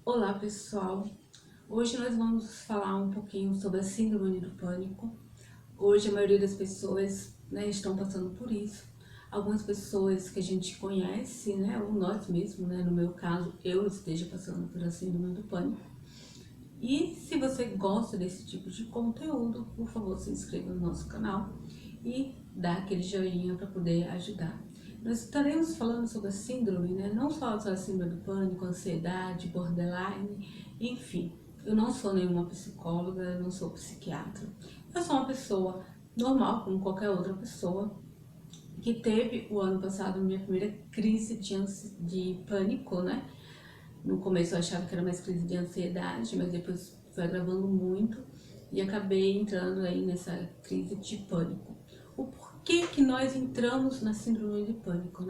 Olá pessoal, hoje nós vamos falar um pouquinho sobre a síndrome do pânico. Hoje a maioria das pessoas, estão passando por isso. Algumas pessoas que a gente conhece, ou nós mesmos, no meu caso, eu esteja passando por a síndrome do pânico. E se você gosta desse tipo de conteúdo, por favor, se inscreva no nosso canal e dá aquele joinha para poder ajudar. Nós estaremos falando sobre a síndrome, não só a síndrome do pânico, ansiedade, borderline, enfim. Eu não sou nenhuma psicóloga, eu não sou psiquiatra. Eu sou uma pessoa normal, como qualquer outra pessoa, que teve o ano passado minha primeira crise de pânico, No começo eu achava que era mais crise de ansiedade, mas depois foi agravando muito e acabei entrando aí nessa crise de pânico. O porquê que nós entramos na síndrome de pânico,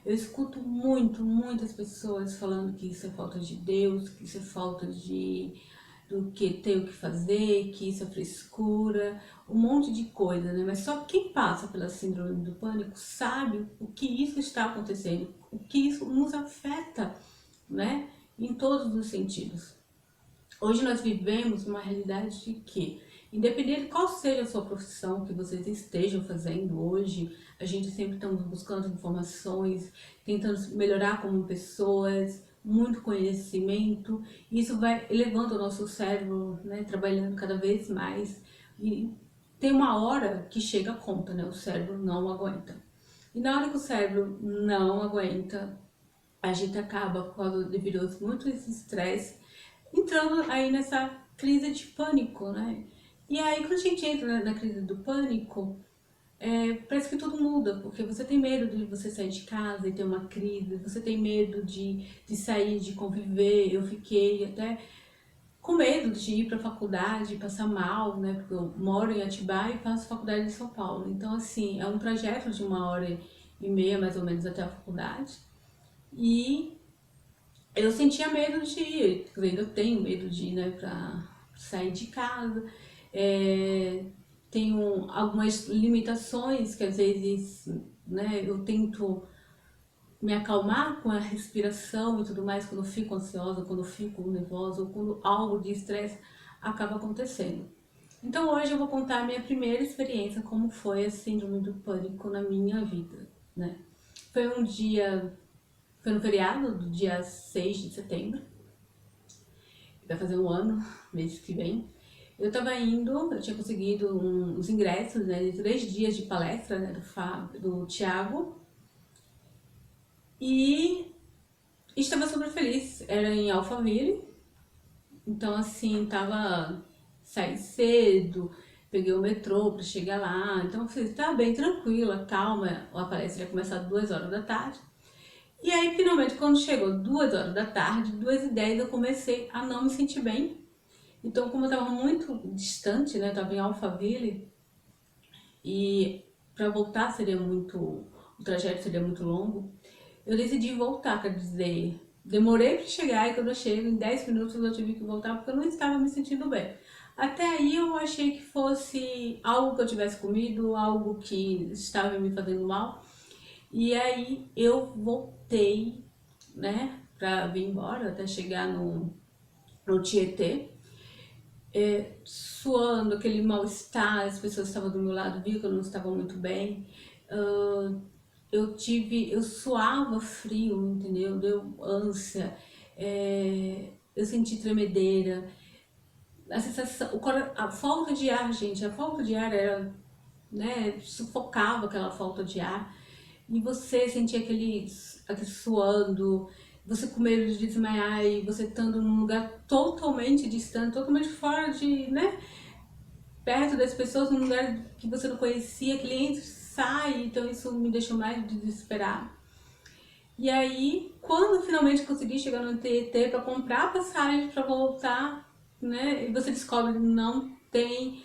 Eu escuto muitas pessoas falando que isso é falta de Deus, que isso é falta de do que ter o que fazer, que isso é frescura, um monte de coisa, Mas só quem passa pela síndrome do pânico sabe o que isso está acontecendo, o que isso nos afeta, em todos os sentidos. Hoje nós vivemos uma realidade de que, independente de qual seja a sua profissão que vocês estejam fazendo hoje, a gente sempre estamos buscando informações, tentando melhorar como pessoas, muito conhecimento, e isso vai elevando o nosso cérebro, trabalhando cada vez mais, e tem uma hora que chega a conta, O cérebro não aguenta. E na hora que o cérebro não aguenta, a gente acaba, por causa devido a muito esse estresse, entrando aí nessa crise de pânico, E aí, quando a gente entra na crise do pânico, parece que tudo muda, porque você tem medo de você sair de casa e ter uma crise, você tem medo de sair, de conviver. Eu fiquei até com medo de ir para a faculdade, passar mal, Porque eu moro em Atibaia e faço faculdade em São Paulo. Então, assim, é um trajeto de 1h30 mais ou menos até a faculdade. E eu sentia medo de ir, eu tenho medo de ir, pra sair de casa. Tenho algumas limitações que às vezes, eu tento me acalmar com a respiração e tudo mais quando eu fico ansiosa, quando eu fico nervosa ou quando algo de estresse acaba acontecendo. Então hoje eu vou contar a minha primeira experiência, como foi a síndrome do pânico na minha vida, Foi um dia, foi no feriado do dia 6 de setembro, vai fazer um ano, mês que vem. Eu tava indo, eu tinha conseguido os ingressos, de 3 dias de palestra, do Thiago, e estava super feliz. Era em Alphaville, então assim, saí cedo, peguei o metrô pra chegar lá, então eu falei, tá bem tranquila, calma, a palestra ia começar às 2 horas da tarde. E aí, finalmente, quando chegou 2 horas da tarde, 2h10, eu comecei a não me sentir bem. Então, como eu estava muito distante, eu estava em Alphaville, e para voltar o trajeto seria muito longo, eu decidi voltar, quer dizer, demorei para chegar e quando eu chego, em 10 minutos eu tive que voltar porque eu não estava me sentindo bem. Até aí eu achei que fosse algo que eu tivesse comido, algo que estava me fazendo mal. E aí eu voltei, pra vir embora, até chegar no Tietê, suando, aquele mal-estar, as pessoas que estavam do meu lado viram que eu não estava muito bem. Eu suava frio, entendeu? Deu ânsia, eu senti tremedeira, a sensação, a falta de ar, gente, a falta de ar era, sufocava aquela falta de ar, e você sentia aquele suando, você com medo de desmaiar e você estando num lugar totalmente distante, totalmente fora perto das pessoas, num lugar que você não conhecia, que ele entra e sai, então isso me deixou mais desesperada. E aí, quando finalmente consegui chegar no TET para comprar passagem para voltar, e você descobre que não tem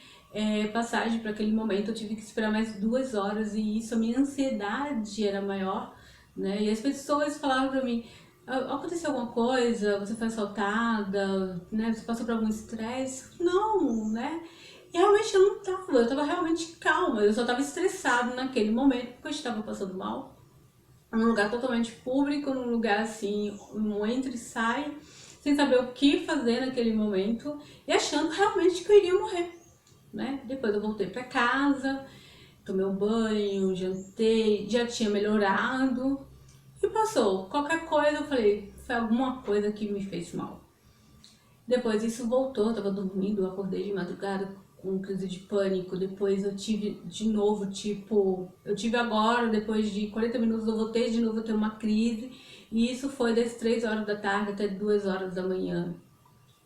passagem para aquele momento, eu tive que esperar mais 2 horas e isso, a minha ansiedade era maior, E as pessoas falavam para mim, aconteceu alguma coisa, você foi assaltada, Você passou por algum estresse? Não, E realmente eu tava realmente calma, eu só tava estressada naquele momento porque eu estava passando mal. Num lugar totalmente público, num lugar assim, um entra e sai. sem saber o que fazer naquele momento e achando realmente que eu iria morrer, né? Depois eu voltei para casa, tomei um banho, jantei, já tinha melhorado e passou. Qualquer coisa eu falei, foi alguma coisa que me fez mal. Depois isso voltou, eu tava dormindo, eu acordei de madrugada com crise de pânico. Depois eu tive de novo, tipo, eu tive agora, depois de 40 minutos eu voltei de novo a ter uma crise. E isso foi das 3 horas da tarde até 2 horas da manhã.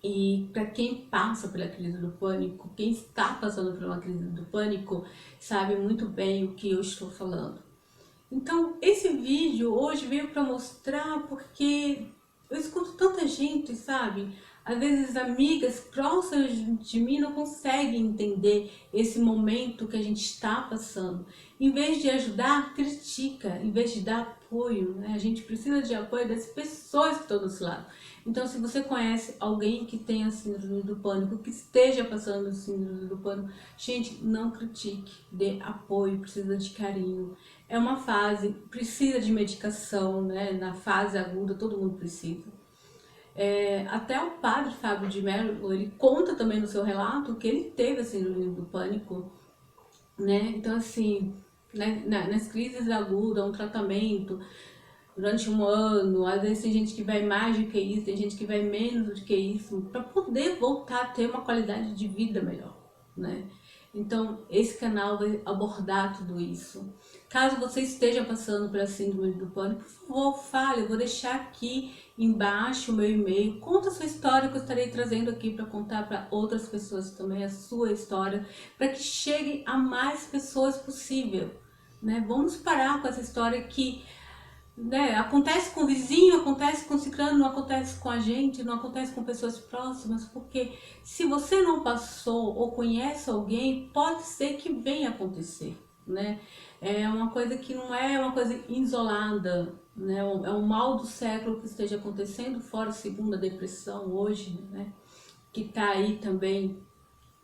E para quem passa pela crise do pânico, quem está passando por uma crise do pânico, sabe muito bem o que eu estou falando. Então, esse vídeo hoje veio para mostrar porque eu escuto tanta gente, sabe? Às vezes amigas próximas de mim não conseguem entender esse momento que a gente está passando. Em vez de ajudar, critica. Em vez de dar apoio, né? A gente precisa de apoio das pessoas que estão do seu lado. Então, se você conhece alguém que tenha síndrome do pânico, que esteja passando síndrome do pânico, gente, não critique, dê apoio, precisa de carinho. É uma fase, precisa de medicação, né? Na fase aguda todo mundo precisa. Até o padre Fábio de Mello, ele conta também no seu relato que ele teve a síndrome do pânico, né? Então assim, né, nas crises agudas, um tratamento durante um ano, às vezes tem gente que vai mais do que isso, tem gente que vai menos do que isso, para poder voltar a ter uma qualidade de vida melhor, né? Então, esse canal vai abordar tudo isso. Caso você esteja passando pela síndrome do pânico, por favor, fale. Eu vou deixar aqui embaixo o meu e-mail. Conta a sua história que eu estarei trazendo aqui para contar para outras pessoas também a sua história, para que chegue a mais pessoas possível, né? Vamos parar com essa história que, né, acontece com o vizinho, acontece com o ciclano, não acontece com a gente, não acontece com pessoas próximas, porque se você não passou ou conhece alguém, pode ser que venha acontecer, né? É uma coisa que não é uma coisa isolada, né? É um mal do século que esteja acontecendo, fora a segunda depressão hoje, né? Que tá aí também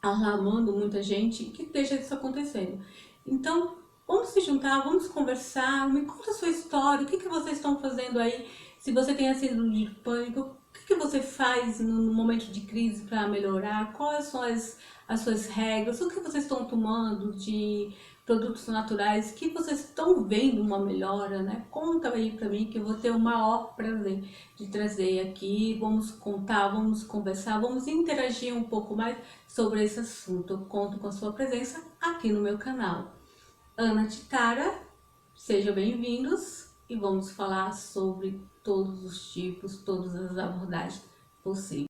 alarmando muita gente, que esteja isso acontecendo. Então, vamos se juntar, vamos conversar, me conta a sua história, o que, que vocês estão fazendo aí, se você tem a síndrome de pânico, o que, que você faz no momento de crise para melhorar, quais são as suas regras, o que vocês estão tomando de produtos naturais, que vocês estão vendo uma melhora, né? Conta aí para mim que eu vou ter o maior prazer de trazer aqui, vamos contar, vamos conversar, vamos interagir um pouco mais sobre esse assunto. Eu conto com a sua presença aqui no meu canal. Ana Titara, sejam bem-vindos e vamos falar sobre todos os tipos, todas as abordagens possíveis.